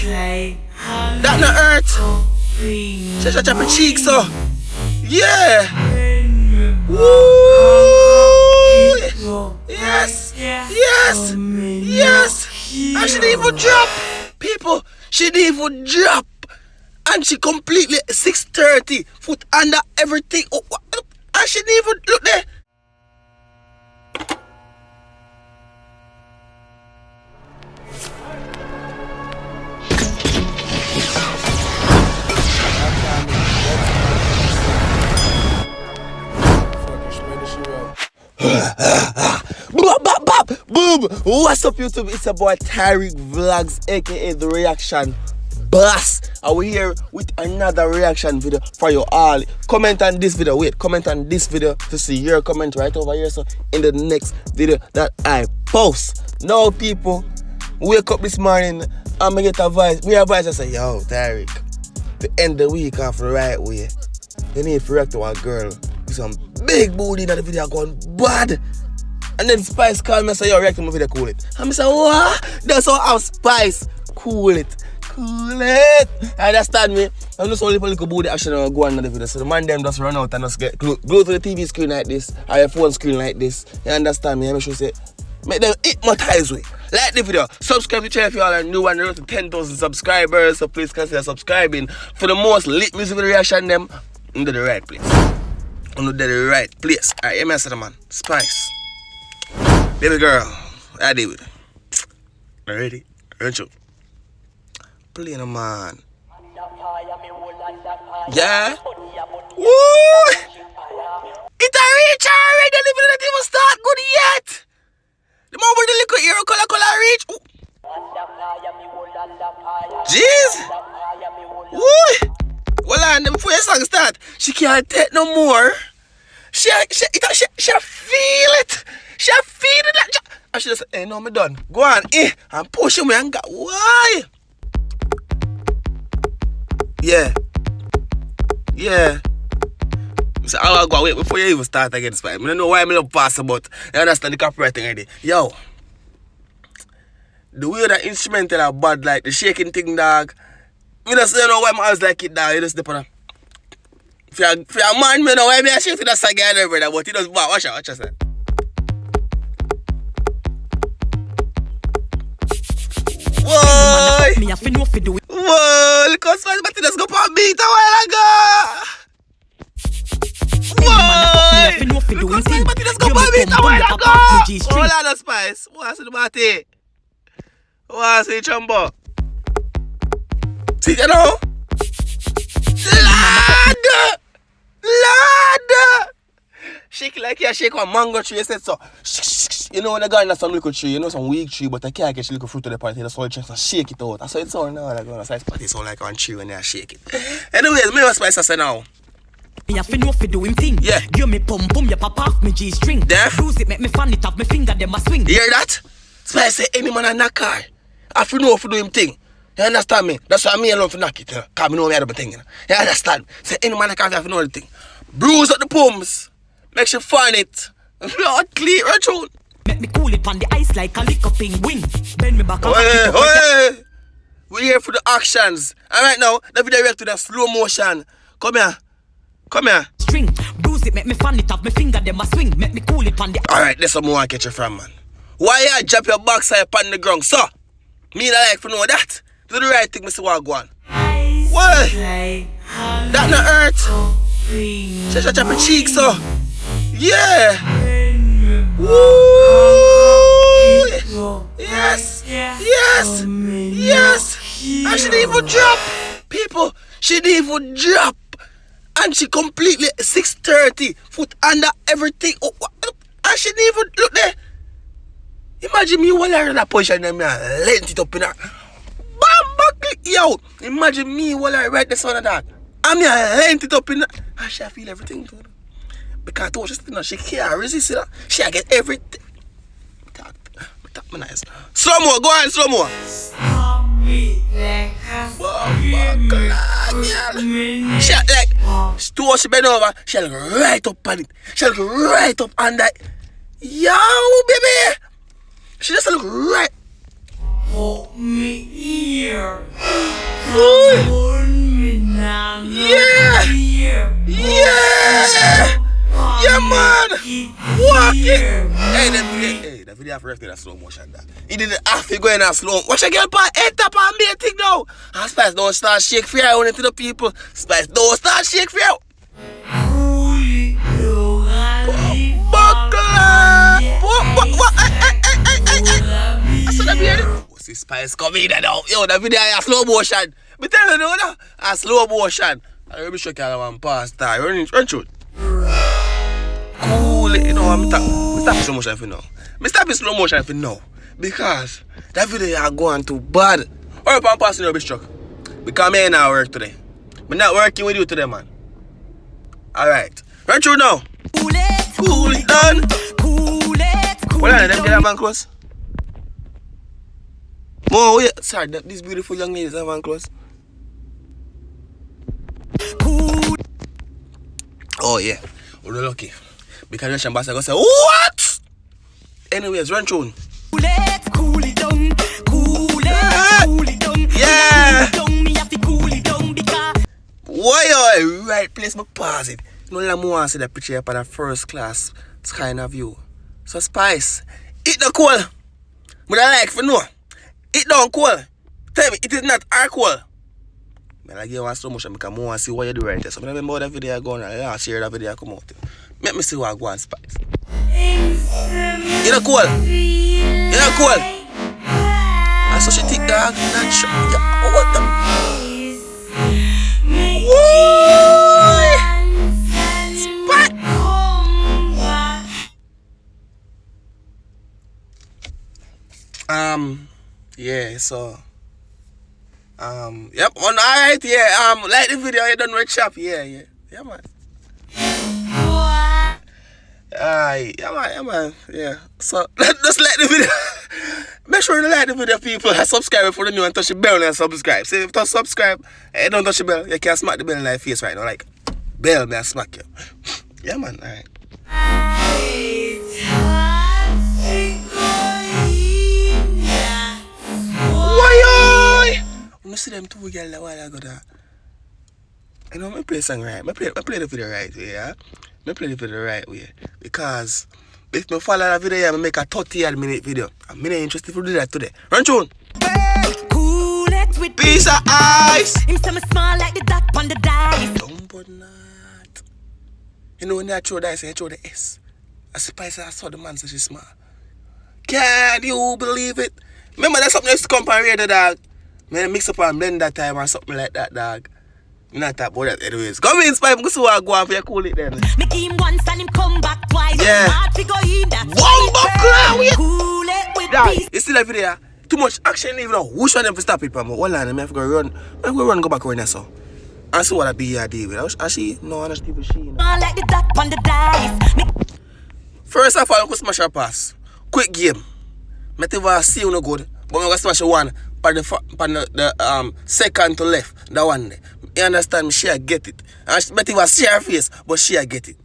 That not hurt. She should chop her cheeks, so. Yeah. Woo. Yes. Yes. Yes. And she didn't even drop. People, she didn't even drop. And she completely 630, foot under everything. Oh, and she didn't even look there. Boom! What's up, YouTube? It's your boy Tyrekevlogs, aka the Reaction Boss. And we're here with another reaction video for you all. Comment on this video. Comment on this video to see your comment right over here. So in the next video that I post. Now, people, wake up this morning and I get a voice. Me a voice I say, yo, Tyrik, to end the week off the right way, you need to react to a girl with some big booty that the video going bad. And then Spice called me and said, yo, react to my video, cool it. And I said, what? That's how I'm Spice. Cool it. Cool it. Understand me? I'm just only for a little booty action and go on another video. So the man them just run out and just get glue to the TV screen like this, or your phone screen like this. You understand me? I make sure say, make them hypnotize with. Like the video. Subscribe to the channel if you all are new and road to 10,000 subscribers. So please consider subscribing for the most lit music video reaction them into the right place. Into the right place. Alright, hear me say the man. Spice. Baby girl, I did it. Ready? Ready? Play no man. Yeah? Woo! It a reach already. The living not even start good yet. The moment the liquid hero color reach. Jeez. Woo! Well, and before your song start, she can't take no more. She feel it. She feel it. And she just say, hey, no, me done. Go on, and push him and go. Why? Yeah. So I'll go wait before you even start again, Spike. I don't know why I'm not pass about. You understand the copyright thing already. Yo. The way that instrumental are bad, like the shaking thing, dog. You just don't know why my eyes like it, dog. You just dip on a... For your man, me know why me I shake to that song again, brother, but he does bad. Watch out, son. Whoa! Whoa! Look how Spice Batty just go for a beat a while ago! Whoa! Look how Spice Batty just go for a beat a while ago! Hold on, Spice. What's the Batty? What's the Chumbo? See, you know? Lord! Shake like you shake one mango tree, you said so. You know when the guy in some little tree, you know some weak tree, but I can't get little fruit to the party, that's all just shake it out. That's how it sounds now, like on a size party, sound like on tree when they shake it. Anyways, me was Spice I say now. Me have to know fi do him thing. Yeah. Give me pum pum, you pop off me G-string. Deaf. Bruise it, make me fan it off, me finger them a swing. You hear that? Spice say any man in that car, I have to know fi do him thing. You understand me? That's why me alone for knock it, you know? Cause me know me had a thing, you know? You understand? Say any man in car have to know the thing. Bruise up the pums, make you fan it. Not clear, right through. Make me cool it on the ice like a lick up in wing. Bend me back up. Hey. We're here for the actions. And right now, the video react to the slow motion. Come here. String, bruise it, make me fan it off, my finger them a swing. Make me cool it on the... Alright, that's what I want to catch you from, man. Why you drop your backside upon the ground, so? Me not like to know that. Do the right thing, Mr. Wagwan. What? That not hurt. She should chop her cheeks, so. Yeah. Woo! Yes. And she didn't even drop. People, she didn't even drop. And she completely 630, foot under everything. Oh, and she didn't even look there. Imagine me while I'm in that position and me lent it up in her. Bam, click, yo. Imagine me while I write the sound of that. And me lent it up in her. And she feel everything too. Because I told you, she can't resist it. She get everything. Tap my nice. Slow more, go on, slow more. She like, towards she bend over, she look right up on it. She look right up on that. Yo, baby. She just look right. Hold me here. Yeah! Yeah! Yeah, man! Walk it! Hey, the video for that slow motion. That. He didn't have to go in a slow. Watch a girl part head tap on me, thing now. And Spice don't start shake fear on it to the people. Spice don't start shake fear. I saw the video. What's this Spice coming now? Yo, the video is slow motion. Me tell you now, a slow motion. I really shook you one past time. Run through. Cool it, you know, I'm stop slow motion for now. I stop slow motion for now. Because that video is going too bad. Or if I'm passing your bitch truck. Because I'm not work today. I'm not working with you today, man. Alright. Run through now. Cool it done. Well, let them get that man close. More wait. Sorry, these beautiful young ladies have man close. Oh yeah. We're lucky. Because Russian boss are gonna say, what? Anyways, run through. Cool it down. Yeah. Why right place, but pause it. No let me want to see the picture up on a first class kind of view. So Spice, it the cool. But I like for no. It don't cool. Tell me, it is not our cool. Man, I give you slow motion because I want to see what you do right there. So I remember that video going on. I share that video come out. Let me see what I go on Spice. You know cool? You know cool? I saw she take dog. Not sure. Yeah, what the? Yeah, so yep, alright, yeah, like the video, you done with shop, yeah, man. Yeah, man, yeah. So just like the video. Make sure you like the video, people, and subscribe for the new and touch the bell and subscribe. See, if you don't subscribe and don't touch the bell, you can smack the bell in your face right now, like bell, man, smack you. Yeah, man, alright. I see them two girls a while ago that. You know, I play the song right. I play the video right way, yeah? I play the video right way. Because if I follow that video, I make a 30-minute video. I'm not interested to do that today. Run tune. Piece of ice. Him say me small like the dot on the dice. Don't but not. You know when I throw dice, I throw the S. I Spice, I saw the man say she's small. Can you believe it? Remember that's something else to compare the dog. Man, mix up and blend that time or something like that, dog. You not talk about that anyways. Come in, Spice, go see what I go on for you cool it then. Me give him once and him come back twice. Yeah. One buckle, Cool it with dog, peace. you see that video? Too much action even now. Which one of them to stop it, man? One line, I have to go run. I have to go back around there, so. And see what I be here deal with. And she, no, and people she. Small like the dot on the dice. First of all, I'm going to smash her pass. Quick game. I never see you no good. But I'm going to smash one. On the second to left, that one there. You understand me? She get it. And she bet it was see her face, but she get it.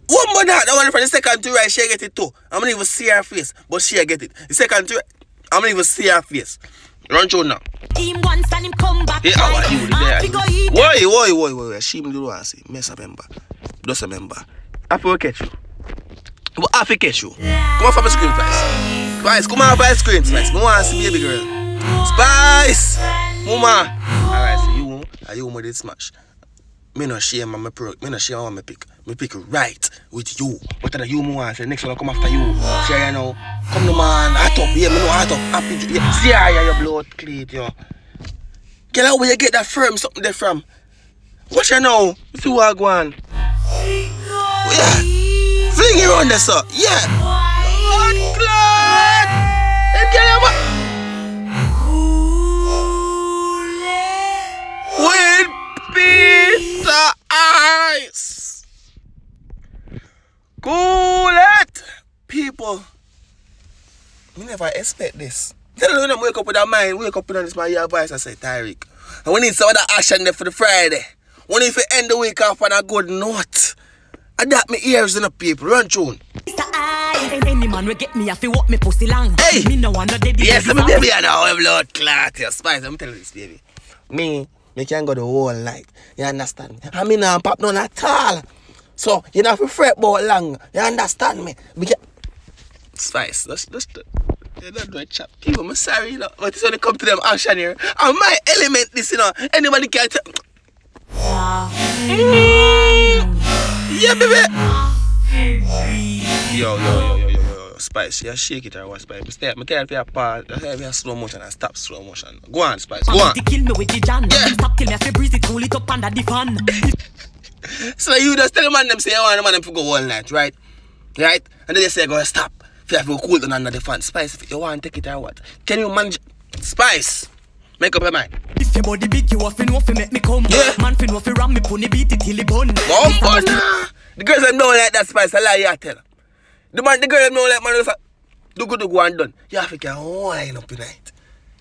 One more that one from the second to right, she get it too. I'm not even see her face, but she get it. The second to right, I'm not even see her face. Run through now. Him once and him come back. Yeah, how are you there? Why? She me do want to see. Mess a member. Just a member. I will catch you. But I will catch you. Come on for my screen, Spice. Come on for my screen, Spice. I want to see baby girl. Spice! Mama! Alright, so you did smash. Me no shame on my pick. Me pick right with you. What are you want? Say next one come after you. Share you know. Come no man, hot up. Yeah, me know hot up. Happy. Yeah. See how your blood clean, yo. Get out where you get that firm something there from. Watch you now. See what I go on. Yeah. Fling it on there, sir. Yeah. Blood clot! And get out. With piece of ice. Cool it. People, me never expect this. Tell you when I wake up with that mind, wake up with this my ear voice, I say, Tyreek. And we need some of that action there for the Friday. We need to end the week off on a good note. Adapt my ears in the people. Run tune. Any man will get me if he walk me pussy long. Hey! Me no want no dead. Yes, I'm a baby, I know. I'm blood clot. Spice, I'm telling you this, baby. Me, Me can go the whole night. You understand me? I mean, I'm pop none at all. So, you don't have to fret about long. You understand me? We can... Spice, that's you don't do it, chap. People, I'm sorry, you know. But it's when it come to them action here. And my element, this, you know. Anybody can tell... Yeah, baby. Yo. Spice, you shake it or what, Spice? Me tell you for your part, I have your slow motion and stop slow motion. Go on, Spice, go on. Kill me with the John. Yeah. Stop till me have to breathe it, cool it up under the fan. So you just tell the man them say, I want the man them to go all night, right? Right? And then they say, go stop. If you have to cool down under the fan. Spice, if you want to take it or what? Can you manage? Spice, make up your mind. If your body big, you have to know if you make me come. Yeah. Man, fi know if you ram me, pony beat it till it bun. Mom, nah. The girls them don't like that, Spice. I lie, you tell. The girl them don't like man. Do good to go and done. You have to get wine up in night.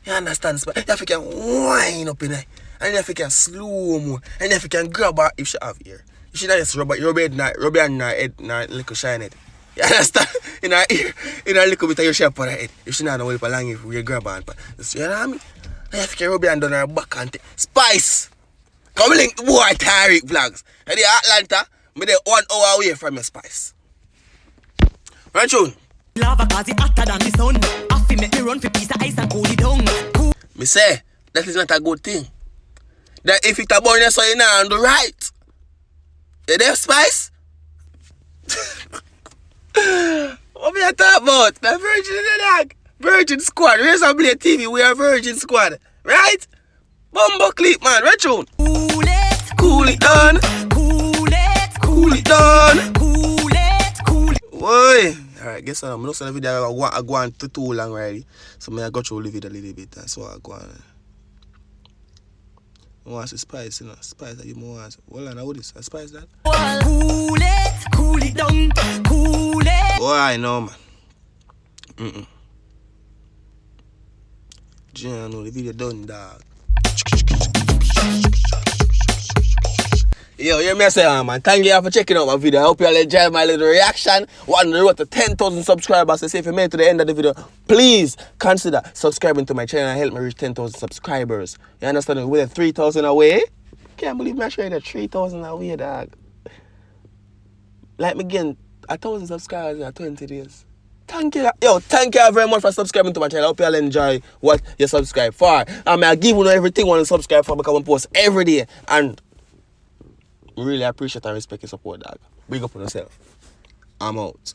You understand, Spice? You have to get wine up in night. And you have to get slow mo. And you have to get grab her if she have ear. You should not just rub her head, rub her head, little shine head. You understand? In her ear, in her little bit of your shape on her head. You should not know if long if you grab her. You know what I mean? And you have to get rub her down her back and Spice! Come link the boy Tyrekevlogs. And the Atlanta, me there 1 hour away from your Spice. Right, June? Lava cause it hotter than the sun. I fi make me run for piece of ice and cool it down. Cool. Me say, that is not a good thing. That if it's a burn, so you know, do right. You there, Spice? What we are talking about? The Virgin in the dog. Virgin Squad. Where's our Blade TV? We are Virgin Squad. Right? Bumbo clip, man. Right, June? Cool it. Cool it down. Cool it. Cool it down. Cool it. Cool it. Boy. Alright, guess what? I'm not saying the video I go on too long already. So I got through the video a little bit. That's why I go on. I want to spice, you know. Spice that you want. Well, I know this. I spice that. Cool it down. Cool it. Boy, I know, man. I know the video done, dog. Yo, hear me say, man. Thank you for checking out my video. I hope you all enjoyed my little reaction. One on the road to 10,000 subscribers. So if you made it to the end of the video, please consider subscribing to my channel and help me reach 10,000 subscribers. You understand? We're 3,000 away. Can't believe me showing that 3,000 away, dog. Like me again, 1,000 subscribers in 20 days. Thank you. Yo, thank you very much for subscribing to my channel. I hope you all enjoy what you subscribe for. I give you everything when you subscribe for because I post every day. And really appreciate and respect your support, dog. Big up on yourself. I'm out.